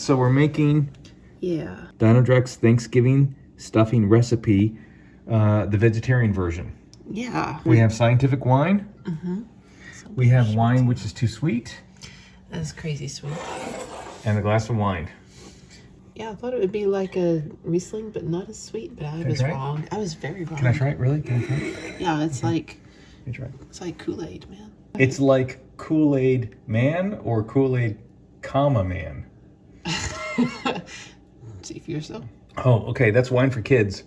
So we're making Dino Drac's Thanksgiving stuffing recipe, the vegetarian version. Yeah. We have scientific wine. We have wine which is too sweet. That's crazy sweet. And a glass of wine. Yeah, I thought it would be like a Riesling, but not as sweet. But I was wrong. I was very wrong. Can I try it? Really? Can I try it? Yeah, it's like It's like Kool-Aid, man. It's like Kool-Aid man or Kool-Aid, comma man. See for yourself. Oh, okay. That's wine for kids.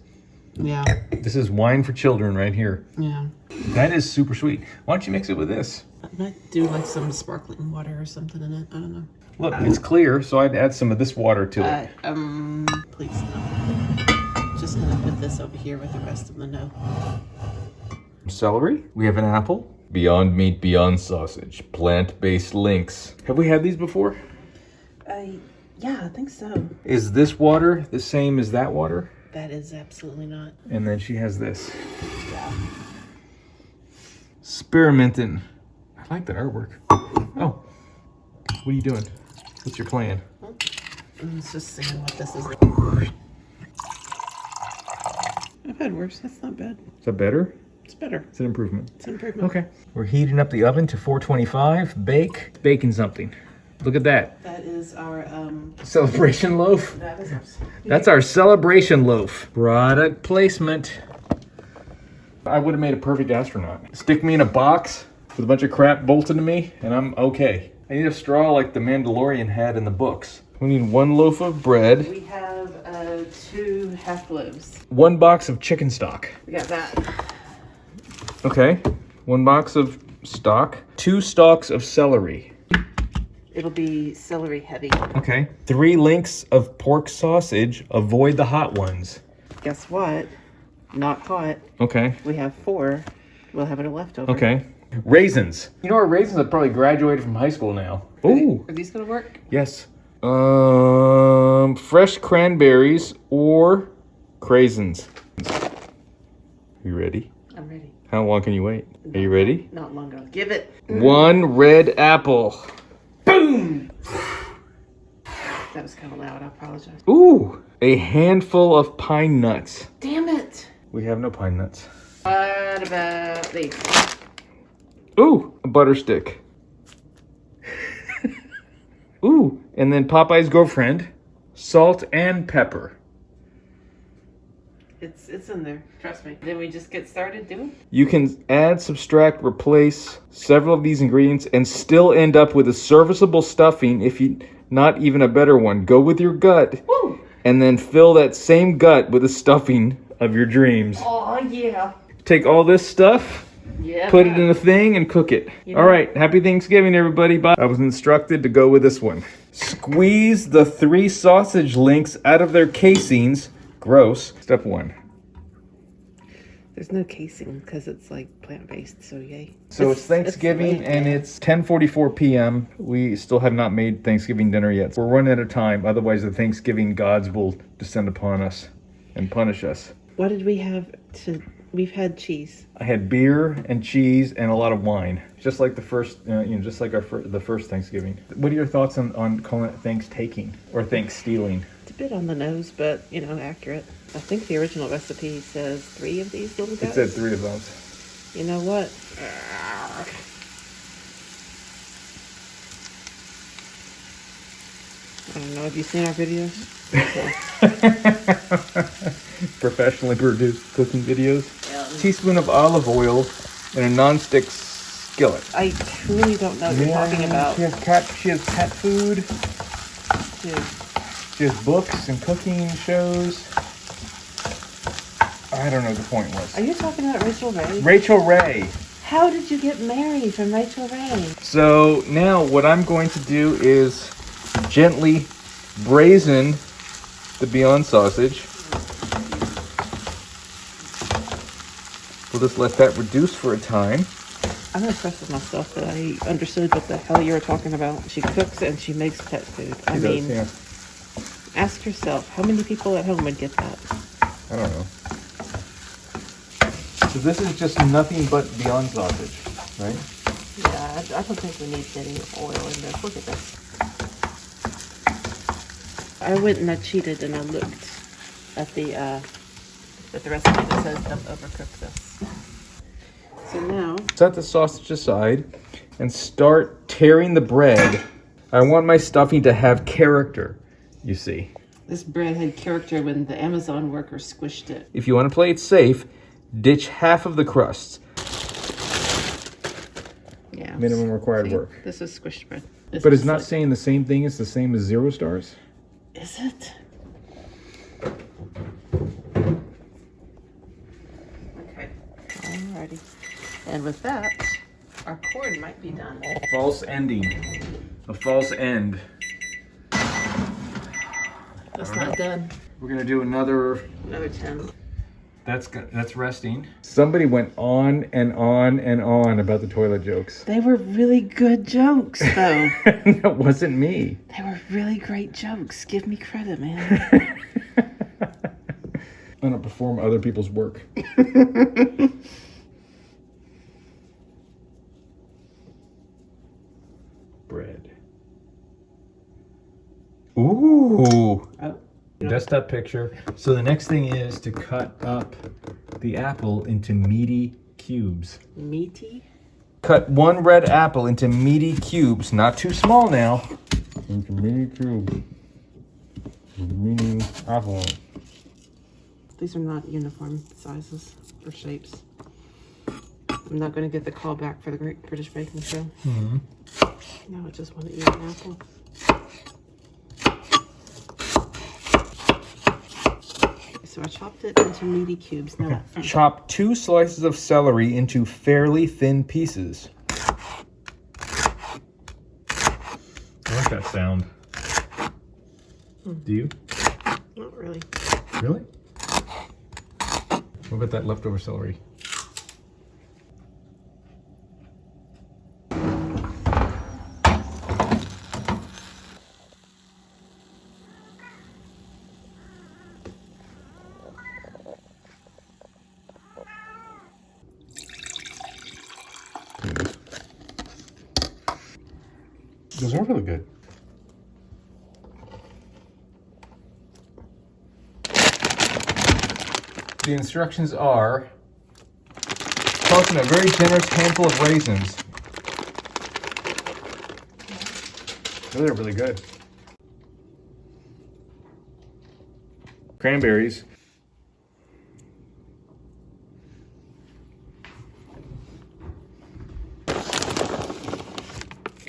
Yeah. This is wine for children right here. Yeah. That is super sweet. Why don't you mix it with this? I might do like some sparkling water or something in it. I don't know. Look, it's clear, so I'd add some of this water to it. Please no. Just gonna put this over here with the rest of the no. Celery. We have an apple. Beyond Meat, Beyond Sausage. Plant-based links. Have we had these before? Yeah, I think so. Is this water the same as that water? That is absolutely not. And then she has this. Yeah. Experimenting. I like that artwork. Oh. What are you doing? What's your plan? I'm just seeing what this is. I've had worse. That's not bad. Is that better? It's better. It's an improvement. It's an improvement. Okay. We're heating up the oven to 425. Baking something. Look at that. That is our Celebration loaf. that is That's our celebration loaf. Product placement. I would have made a perfect astronaut. Stick me in a box with a bunch of crap bolted to me, and I'm okay. I need a straw like the Mandalorian had in the books. We need 1 loaf of bread. We have 2 half loaves. 1 box of chicken stock. We got that. Okay. 1 box of stock. 2 stalks of celery. It'll be celery heavy. Okay. 3 links of pork sausage. Avoid the hot ones. Guess what? Not hot. Okay. We have 4. We'll have it left over. Okay. Raisins. You know, our raisins have probably graduated from high school now. Ooh. Are these gonna work? Yes. Fresh cranberries or craisins. You ready? I'm ready. How long can you wait? Are you ready? Not long enough. Give it. 1 red apple. Boom! That was kind of loud. I apologize. Ooh. A handful of pine nuts. Damn it! We have no pine nuts. What about these? Ooh. A butter stick. Ooh. And then Popeye's girlfriend. Salt and pepper. It's in there. Trust me. Then we just get started doing. You can add, subtract, replace several of these ingredients and still end up with a serviceable stuffing, if you not even a better one. Go with your gut. Woo! And then fill that same gut with the stuffing of your dreams. Oh yeah. Take all this stuff, Yeah. put it in a thing, and cook it. You know- All right, happy Thanksgiving, everybody. Bye. I was instructed to go with this one. Squeeze the 3 sausage links out of their casings. Gross. Step 1. There's no casing because it's like plant-based, so yay. So it's Thanksgiving late, and man. it's 10:44 p.m. We still have not made Thanksgiving dinner yet. We're running out of time. Otherwise, the Thanksgiving gods will descend upon us and punish us. What did we have to... We've had cheese. I had beer and cheese and a lot of wine, just like the first, just like the first Thanksgiving. What are your thoughts on calling it Thanks-taking or Thanks-stealing? It's a bit on the nose, but, accurate. I think the original recipe says 3 of these little guys. It said 3 of those. You know what? I don't know. Have you seen our videos? Professionally produced cooking videos. Teaspoon of olive oil in a non-stick skillet. I truly don't know what you're talking about. She has cat food. She has books and cooking shows. I don't know what the point was. Are you talking about Rachel Ray? Rachel Ray. How did you get married from Rachel Ray? So now what I'm going to do is gently braisen the Beyond sausage. We'll just let that reduce for a time. I'm impressed with myself that I understood what the hell you were talking about. She cooks and she makes pet food. I mean, yeah. ask yourself, how many people at home would get that? I don't know. So this is just nothing but Beyond sausage, right? Yeah, I don't think we need any oil in this. Look at this. I went and I cheated and I looked at the recipe that says don't overcook this. So now, set the sausage aside and start tearing the bread. I want my stuffing to have character, you see. this bread had character when the Amazon worker squished it. If you want to play it safe, ditch half of the crusts. Yeah. Minimum required See, work. This is squished bread. This But is it's not like- saying the same thing. It's the same as 0 stars. Is it? Okay. Alrighty. And with that, our corn might be done. False ending. A false end. That's not done. We're gonna do another. Another 10. That's resting. Somebody went on and on and on about the toilet jokes. They were really good jokes, though. That wasn't me. They were really great jokes. Give me credit, man. I don't perform other people's work. Bread. Ooh. Oh. Desktop picture. So the next thing is to cut up the apple into meaty cubes. Meaty? Cut one red apple into meaty cubes, not too small now. Into meaty cubes. Meaty apple. These are not uniform sizes or shapes. I'm not going to get the call back for the Great British Baking Show. Mm-hmm. No, I just want to eat an apple. So I chopped it into meaty cubes. Now, Chop 2 slices of celery into fairly thin pieces. I like that sound. Do you? not really. Really? What about that leftover celery? Those are really good. The instructions are toss in a very generous handful of raisins. Those are really good. Cranberries.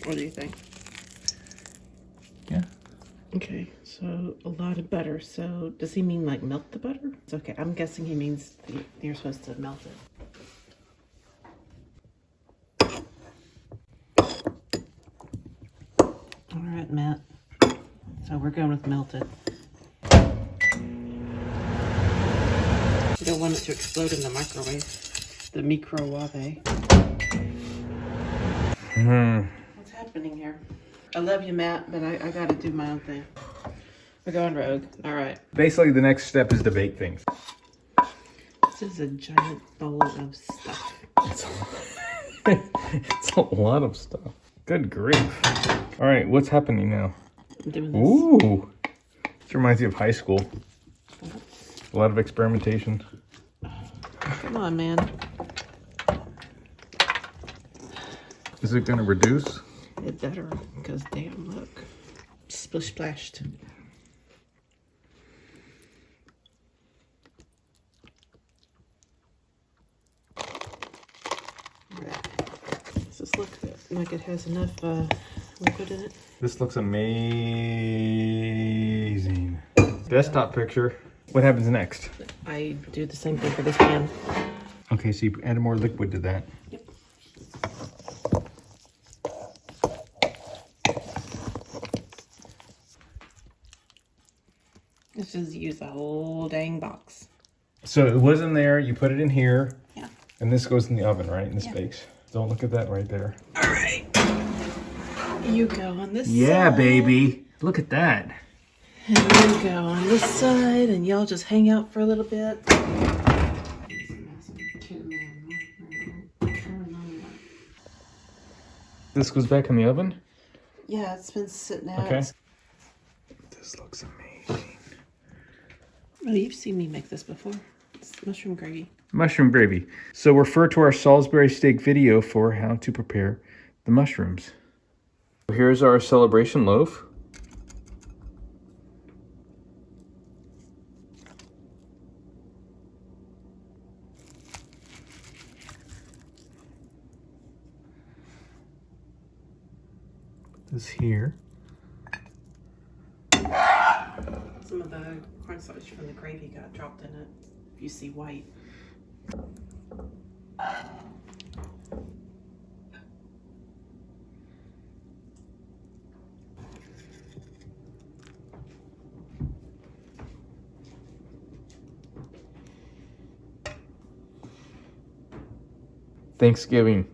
What do you think? Yeah. Okay, so a lot of butter. So does he mean like melt the butter? It's okay. I'm guessing he means you're supposed to melt it. All right, Matt. So we're going with melted. You don't want it to explode in the microwave. The microwave. What's happening here? I love you, Matt, but I gotta do my own thing. We're going rogue. All right. Basically, the next step is to bake things. This is a giant bowl of stuff. It's a lot of stuff. Good grief. All right, what's happening now? I'm doing this. Ooh. This reminds me of high school. A lot of experimentation. Come on, man. Is it going to reduce? It better, because damn, look. Splish splashed. Does this look like it has enough liquid in it? This looks amazing. Desktop picture. What happens next? I do the same thing for this pan. Okay, so you add more liquid to that. Yep. Let's just use the whole dang box. So it was in there, you put it in here, Yeah. and this goes in the oven, right? And this bakes. Don't look at that right there. All right. You go on this Yeah, side. baby. Look at that. And you go on this side, and y'all just hang out for a little bit. This goes back in the oven? Yeah, it's been sitting out. Okay. This looks amazing. Oh, you've seen me make this before. It's mushroom gravy. Mushroom gravy. So refer to our Salisbury steak video for how to prepare the mushrooms. Here's our celebration loaf. This here. Some of the cornstarch from the gravy got dropped in it. If you see white. Thanksgiving.